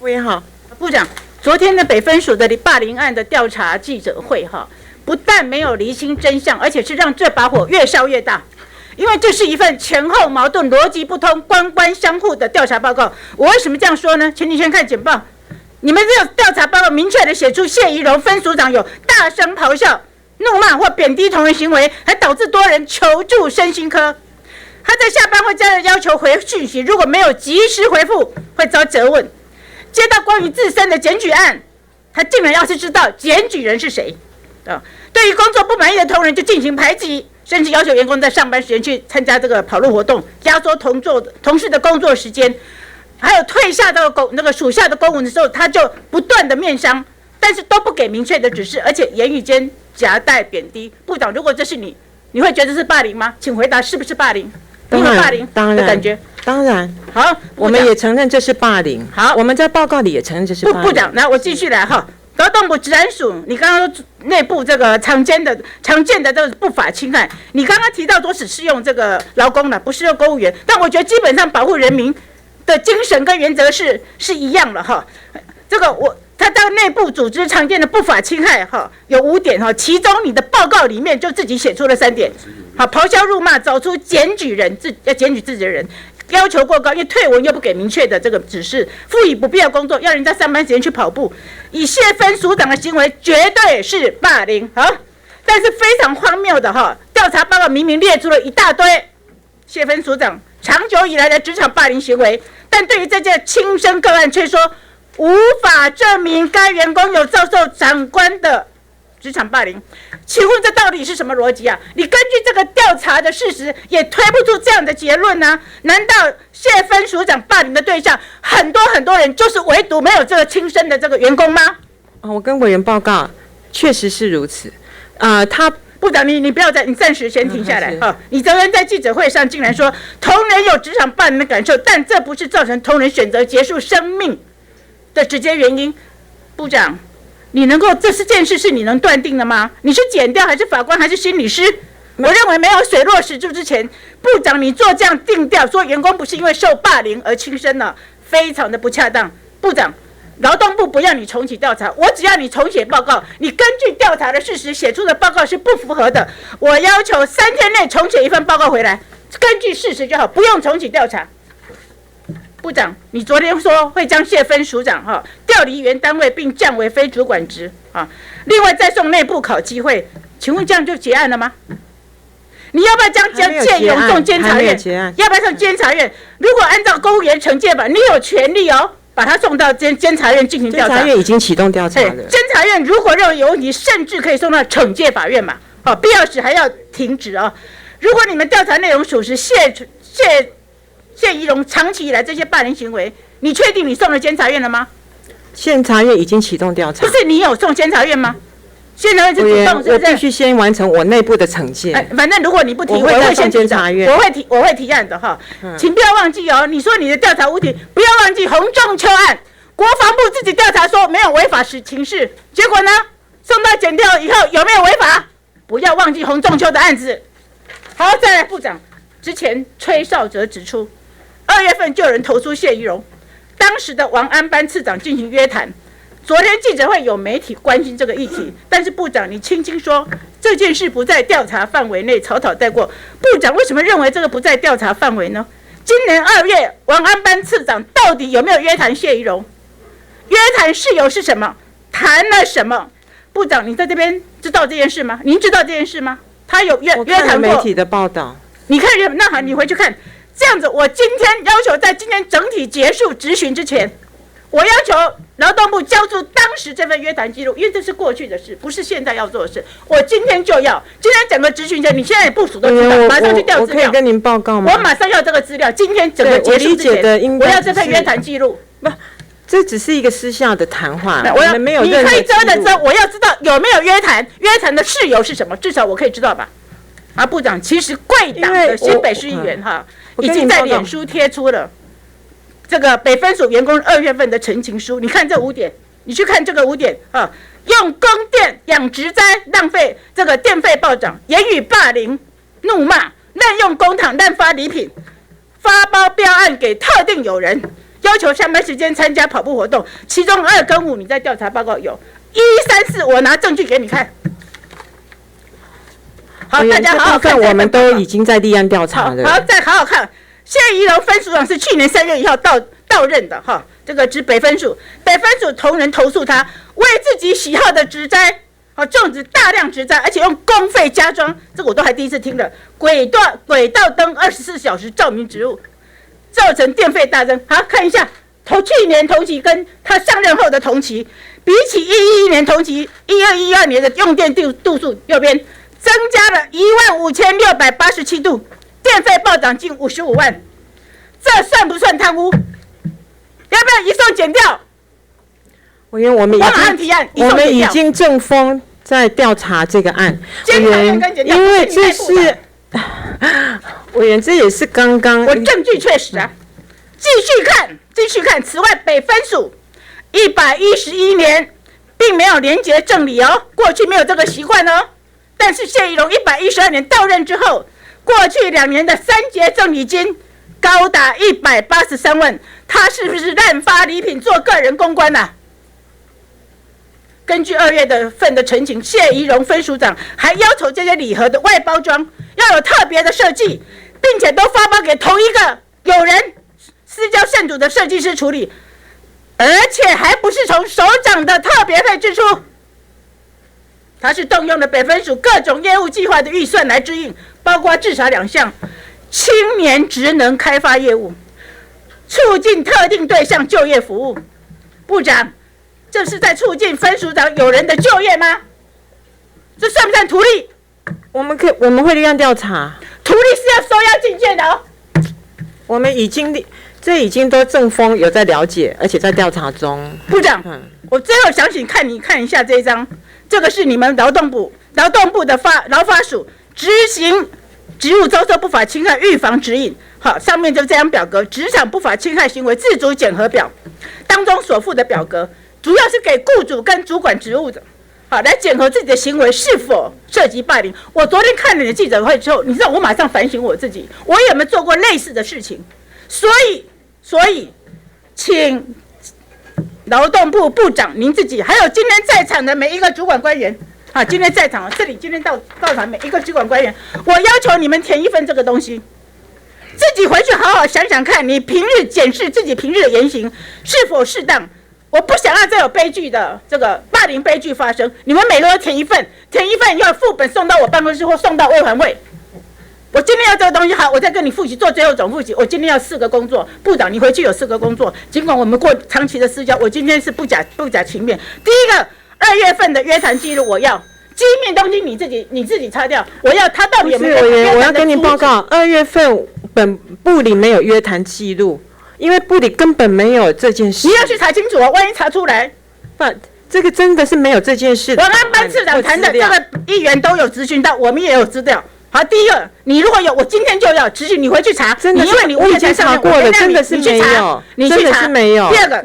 委员好，部长，昨天的北分署的霸凌案的调查记者会不但没有厘清真相，而且是让这把火越烧越大。因为这是一份前后矛盾、逻辑不通、官官相护的调查报告。我为什么这样说呢？请你先看简报。你们这个调查报告明确的写出谢宜荣分署长有大声咆哮、怒骂或贬低同仁行为，还导致多人求助身心科。他在下班会家人要求回讯息，如果没有及时回复，会遭责问。接到关于自身的检举案，他竟然要是知道检举人是谁。对于工作不满意的同仁就进行排挤，甚至要求员工在上班时间去参加这个跑路活动，压缩同事的工作时间，还有退下到那个属下的公文的时候，他就不断的面伤，但是都不给明确的指示，而且言语间夹带贬低。部长，如果这是你会觉得是霸凌吗？请回答是不是霸凌？你有霸凌的感觉？当然。好，我们也承认这是霸凌。好，我们在报告里也承认这是霸凌。部长，来，我继续来劳动部治安署，你刚刚说内部这个常见的这个不法侵害，你刚刚提到都只适用这个劳工了，不适用公务员。但我觉得基本上保护人民的精神跟原则是一样的这个他到内部组织常见的不法侵害有5点其中你的报告里面就自己写出了3点。咆哮辱骂，找出检举人要检举自己的人。要求过高，因为退文又不给明确的这个指示，赋予不必要工作，要人家上班时间去跑步，以谢分署长的行为绝对是霸凌。但是非常荒谬的调查报告明明列出了一大堆谢分署长长久以来的职场霸凌行为，但对于这件轻生个案却说无法证明该员工有遭受长官的职场霸凌。请问这到底是什么逻辑啊？你根据这个调查的事实也推不出这样的结论啊？难道谢分署长霸凌的对象很多人，就是唯独没有这个轻生的这个员工吗？我跟委员报告，确实是如此。部长，你不要你暂时先停下来你昨天在记者会上竟然说同仁有职场霸凌的感受，但这不是造成同仁选择结束生命的直接原因。部长，这件事是你能断定的吗？你是检调还是法官还是心理师？我认为没有水落石出之前，部长你做这样定调，说员工不是因为受霸凌而轻生了，非常的不恰当。部长，劳动部不要你重启调查，我只要你重写报告。你根据调查的事实写出的报告是不符合的，我要求3天内重写一份报告回来，根据事实就好，不用重启调查。部长，你昨天说会将谢分署长调离原单位，并降为非主管职另外再送内部考机会，请问这样就结案了吗？你要不要将谢宜荣送监察院？要不要送监察院？如果按照公务员惩戒法，你有权利把他送到监察院进行调查。监察院已经启动调查了。监察院如果认为有问题，甚至可以送到惩戒法院嘛？必要时还要停职如果你们调查内容属实，谢宜荣长期以来这些霸凌行为，你确定你送了监察院了吗？监察院已经启动调查。不是你有送监察院吗？监察院是主动，是不是？我必须先完成我内部的惩戒。反正如果你不提，我会先监察院，我会提案的请不要忘记你说你的调查无题，不要忘记洪仲丘案，国防部自己调查说没有违法情事，结果呢，送到检调以后有没有违法？不要忘记洪仲丘的案子。好，再来部长，之前崔少哲指出，2月份就有人投诉谢宜荣，当时的王安班次长进行约谈。昨天记者会有媒体关心这个议题，但是部长你轻轻说这件事不在调查范围内，草草带过。部长为什么认为这个不在调查范围呢？今年2月，王安班次长到底有没有约谈谢宜荣？约谈事由是什么？谈了什么？部长，你在这边知道这件事吗？您知道这件事吗？他有约谈过？我看了媒体的报道。你看，那好，你回去看。这样子，我今天要求在今天整体结束质询之前，我要求劳动部交出当时这份约谈记录，因为这是过去的事，不是现在要做的事。我今天就要，今天整个质询前，你现在部署都知道，马上去调资料。我可以跟您报告吗？我马上要这个资料，今天整个结束之前，我要这份约谈记录。不，这只是一个私下的谈话，我们没有任何记录。你可以遮的遮，我要知道有没有约谈，约谈的事由是什么，至少我可以知道吧？部长，其实贵党的新北市议员已经在脸书贴出了这个北分署员工2月份的陈情书。你看这5点，你去看这个5点用供电养植灾，浪费这个电费暴涨，言语霸凌、怒骂，滥用公帑滥发礼品，发包标案给特定友人，要求上班时间参加跑步活动，其中2跟5你在调查报告有，1、3、4我拿证据给你看。好，大家好好看。我们都已经在立案调查了。好，再好好看。谢宜荣分署长是去年3月1号到任的哈，这个指北分署同仁投诉他为自己喜好的植栽，种植大量植栽，而且用公费加装，这个我都还第一次听的，轨道灯24小时照明植物，造成电费大增。好，看一下去年同期跟他上任后的同期，比起2011年同期，12年的用电度数右边增加了15687度，电费暴涨近55万，这算不算贪污？要不要移送检调？委员，我们已经正风在调查这个案。委员，因为这是委员，这也是刚刚我证据确实啊。继续看。此外，北分署111年并没有连结正理哦，过去没有这个习惯哦。但是谢宜荣112年到任之后，过去2年的3节赠礼金高达183万，他是不是滥发礼品做个人公关啊？根据2月份的陈情，谢宜荣分署长还要求这些礼盒的外包装要有特别的设计，并且都发包给同一个有人私交甚笃的设计师处理，而且还不是从首长的特别费支出。他是动用了北分署各种业务计划的预算来支应，包括至少2项青年职能开发业务，促进特定对象就业服务。部长，这是在促进分署长有人的就业吗？这算不算图利？我们会立案调查。图利是要收押进监的哦。我们已经都正风有在了解，而且在调查中。部长，我最后想请你看一下这一张。这个是你们劳动部的劳发署执行职务遭受不法侵害预防指引。好，上面就这张表格，职场不法侵害行为自主检核表当中所附的表格，主要是给雇主跟主管职务的，好来检核自己的行为是否涉及霸凌。我昨天看了你的记者会之后，你知道我马上反省我自己，我有没有做过类似的事情？所以，请劳动部部长您自己，还有今天在场的每一个主管官员，今天在场今天到场每一个主管官员，我要求你们填一份这个东西，自己回去好好想想看，你平日检视自己平日的言行是否适当。我不想要再有悲剧的这个霸凌悲剧发生，你们每个人填一份要副本送到我办公室或送到卫环会。我今天要这个东西好，我再跟你复习做最后总复习。我今天要4个工作，部长你回去有4个工作。尽管我们过长期的私交，我今天是不假情面。第一个，2月份的约谈记录我要，机密东西你自己擦掉，我要他到底有没有？我要跟你报告，2月份本部里没有约谈记录，因为部里根本没有这件事。你要去查清楚哦，万一查出来，这个真的是没有这件事。我跟班次长谈的这个议员都有咨询到，我们也有资料。好，第一个，你如果有，我今天就要执行，你回去查。真的是，因为你我以前查过了，真的是没有，你去查，真的是没有。第二个，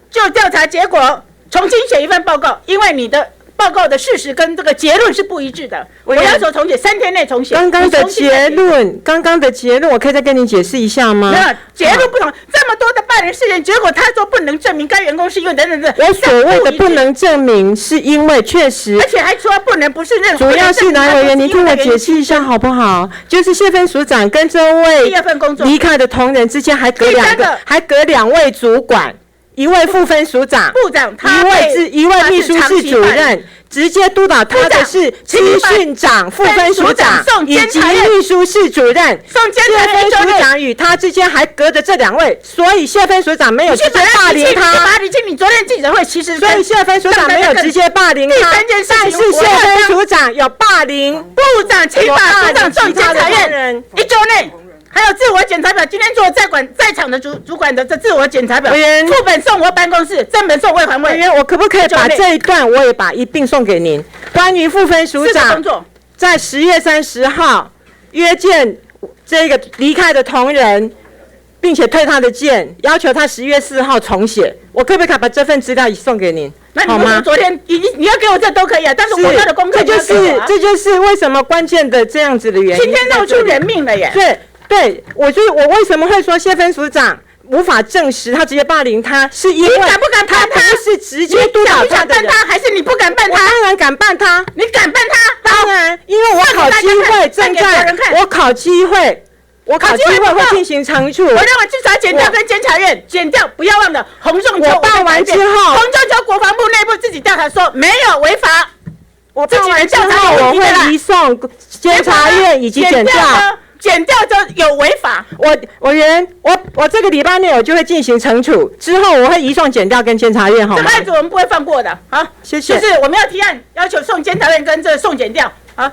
就调查结果重新写一份报告，因为你的报告的事实跟这个结论是不一致的。我要求重写，3天内重写。刚刚的结论，我可以再跟你解释一下吗？没有，结论不同，这么多的霸凌事件，结果他说不能证明该员工是因为等。我所谓的不能证明，是因为确实，而且还说不能不是任何。主要是哪委员，你听我解释一下好不好？就是谢分署长跟这位第2份工作离开的同仁之间还隔2位主管。1位副分署长、部长，一位秘书室主任，直接督导他的是资讯长、副分署长以及秘书室主任。谢分署长与他之间还隔着这2位，所以谢分署长没有直接霸凌他。你昨天记者会其实，所以谢分署长没有直接霸凌他。但是谢分署长有霸凌部长，请把部长送监察院1周内。还有自我检查表，今天做在场的主管的这自我检查表，副本送我办公室，正本送卫环会。委员，我可不可以把这一段我也一并送给您？关于副分署长在10月30号约见这个离开的同仁，并且退他的件，要求他10月4号重写。我可不可以把这份资料送给您？好吗？昨天你要给我这都可以啊，但是我要的功课这就是为什么关键的这样子的原因。今天闹出人命了耶！对，我为什么会说谢分署长无法证实他直接霸凌他，是因为你敢不敢办他？不是直接督导他的人。你想不想办他，还是你不敢办他？我当然敢办他。你敢办他？当然，因为我考机会正在，我考机会会进行惩处。我认为至少检调跟监察院检调，不要忘了洪仲丘。我办完之后，洪仲丘国防部内部自己调查说没有违法。我办完之后，我会移送监察院以及检调。检调就有违法。我这个礼拜内我就会进行惩处，之后我会移送检调跟监察院，好吗？这个案子我们不会放过的。好，谢谢。就是我们要提案要求送监察院跟这送检调。